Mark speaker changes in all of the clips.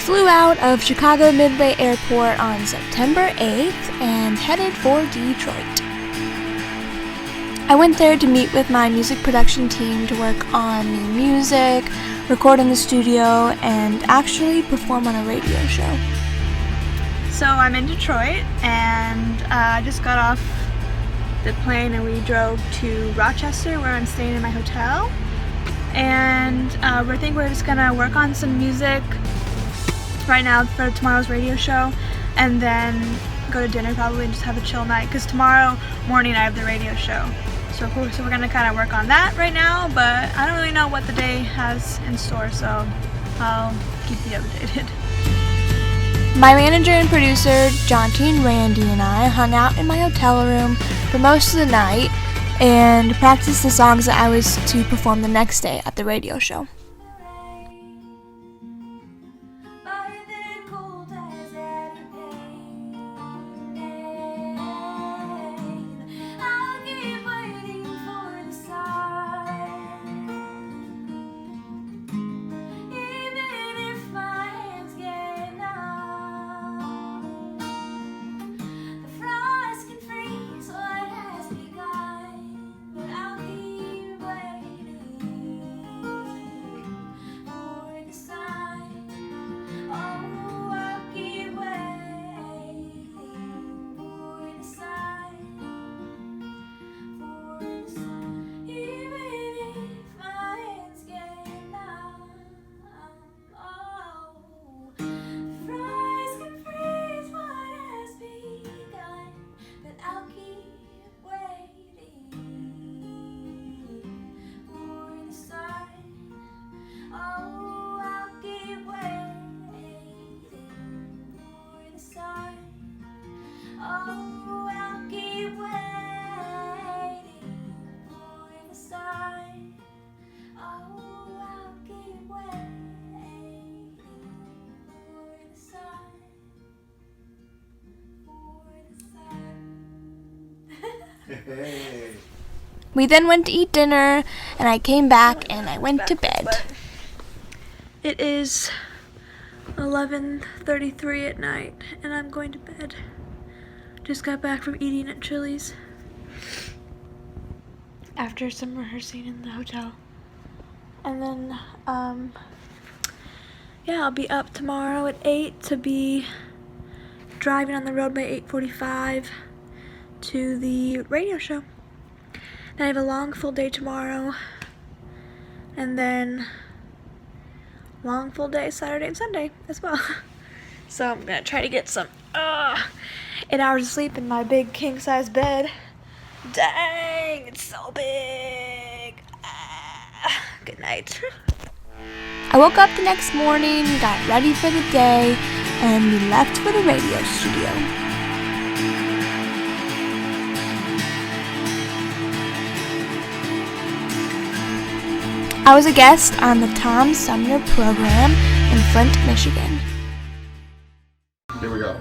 Speaker 1: flew out of Chicago Midway Airport on September 8th and headed for Detroit. I went there to meet with my music production team to work on new music, record in the studio, and actually perform on a radio show.
Speaker 2: So I'm in Detroit, and I just got off the plane and we drove to Rochester, where I'm staying in my hotel. And I think we're just gonna work on some music right now for tomorrow's radio show, and then go to dinner probably and just have a chill night, because tomorrow morning I have the radio show. So we're gonna kind of work on that right now, but I don't really know what the day has in store, so I'll keep you updated.
Speaker 1: My manager and producer, Jonty and Randy, and I hung out in my hotel room for most of the night and practiced the songs that I was to perform the next day at the radio show.
Speaker 3: Hey.
Speaker 1: We then went to eat dinner, and I came back and I went to bed.
Speaker 2: It is 11:33 at night, and I'm going to bed. Just got back from eating at Chili's after some rehearsing in the hotel. And then, I'll be up tomorrow at 8 to be driving on the road by 8:45 to the radio show. Then I have a long full day tomorrow, and then long full day Saturday and Sunday as well. So I'm gonna try to get some 8 hours of sleep in my big king size bed. Dang, it's so big. Good night.
Speaker 1: I woke up the next morning, got ready for the day, and we left for the radio studio. I was a guest on the Tom Sumner program in Flint, Michigan.
Speaker 3: Here we go.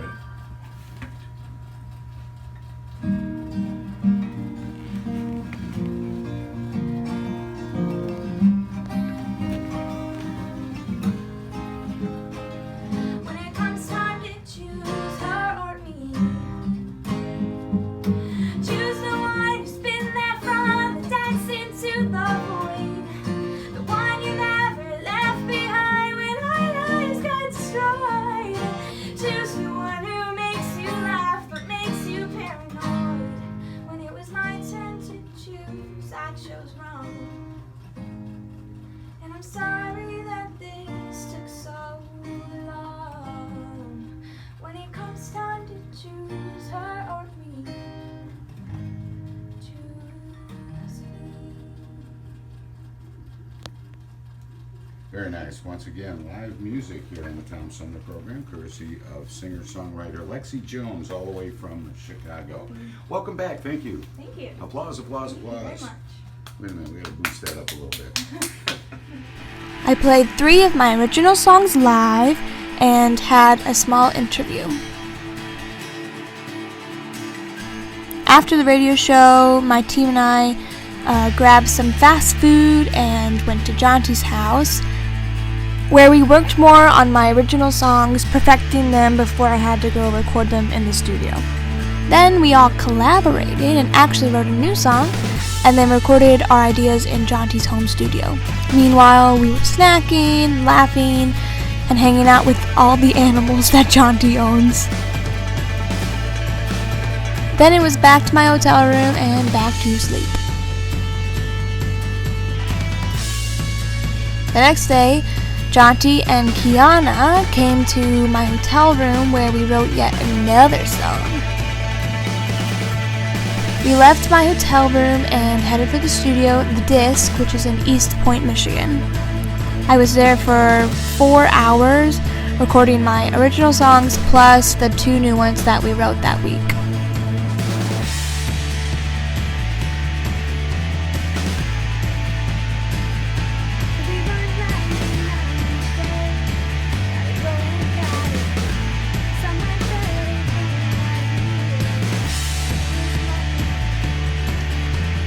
Speaker 3: Very nice. Once again, live music here on the Tom Sumner program, courtesy of singer-songwriter Lexi Jones, all the way from Chicago. Welcome back. Thank you.
Speaker 2: Thank you.
Speaker 3: Applause, applause, applause.
Speaker 2: Thank you very much.
Speaker 3: Wait a minute, we got to boost that up a little bit.
Speaker 1: I played 3 of my original songs live and had a small interview. After the radio show, my team and I grabbed some fast food and went to Jonty's house. where we worked more on my original songs, perfecting them before I had to go record them in the studio. Then we all collaborated and actually wrote a new song, and then recorded our ideas in Jonty's home studio. Meanwhile, we were snacking, laughing, and hanging out with all the animals that Jonty owns. Then it was back to my hotel room and back to sleep. The next day, Jonty and Kiana came to my hotel room where we wrote yet another song. We left my hotel room and headed for the studio, The Disc, which is in East Point, Michigan. I was there for 4 hours, recording my original songs plus the 2 new ones that we wrote that week.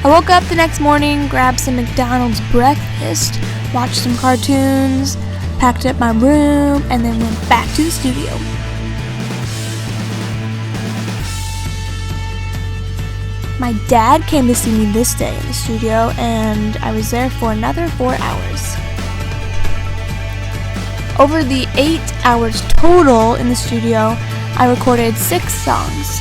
Speaker 1: I woke up the next morning, grabbed some McDonald's breakfast, watched some cartoons, packed up my room, and then went back to the studio. My dad came to see me this day in the studio, and I was there for another 4 hours. Over the 8 hours total in the studio, I recorded 6 songs.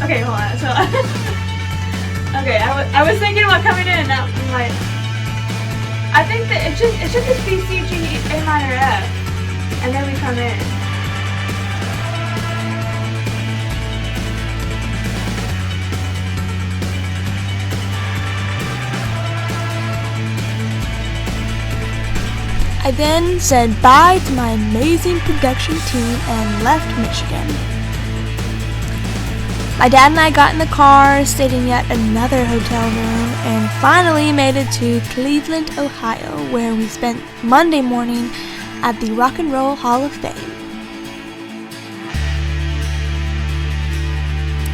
Speaker 2: Okay, hold on. So, okay, I was thinking about coming in, and I'm like, I think that it should just be C, G, A minor, F, and then we come in.
Speaker 1: I then said bye to my amazing production team and left Michigan. My dad and I got in the car, stayed in yet another hotel room, and finally made it to Cleveland, Ohio, where we spent Monday morning at the Rock and Roll Hall of Fame.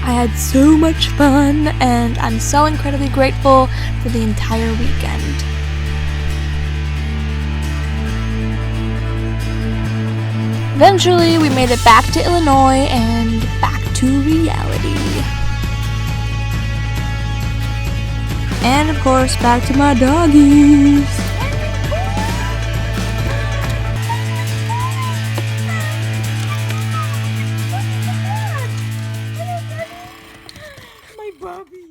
Speaker 1: I had so much fun, and I'm so incredibly grateful for the entire weekend. Eventually, we made it back to Illinois and back to reality. And of course, back to my doggies.
Speaker 2: My Bobby.